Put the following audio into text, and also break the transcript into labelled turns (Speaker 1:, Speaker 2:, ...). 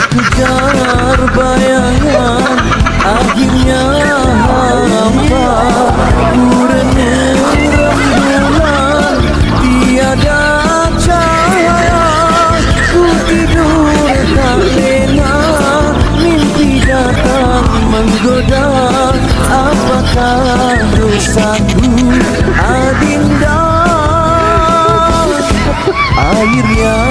Speaker 1: Kejar bayangan akhirnya hampa, ku renung rembulan tiada cahaya, ku tidur tak lena, mimpi datang menggoda. Apakah dosaku Adinda? Air yang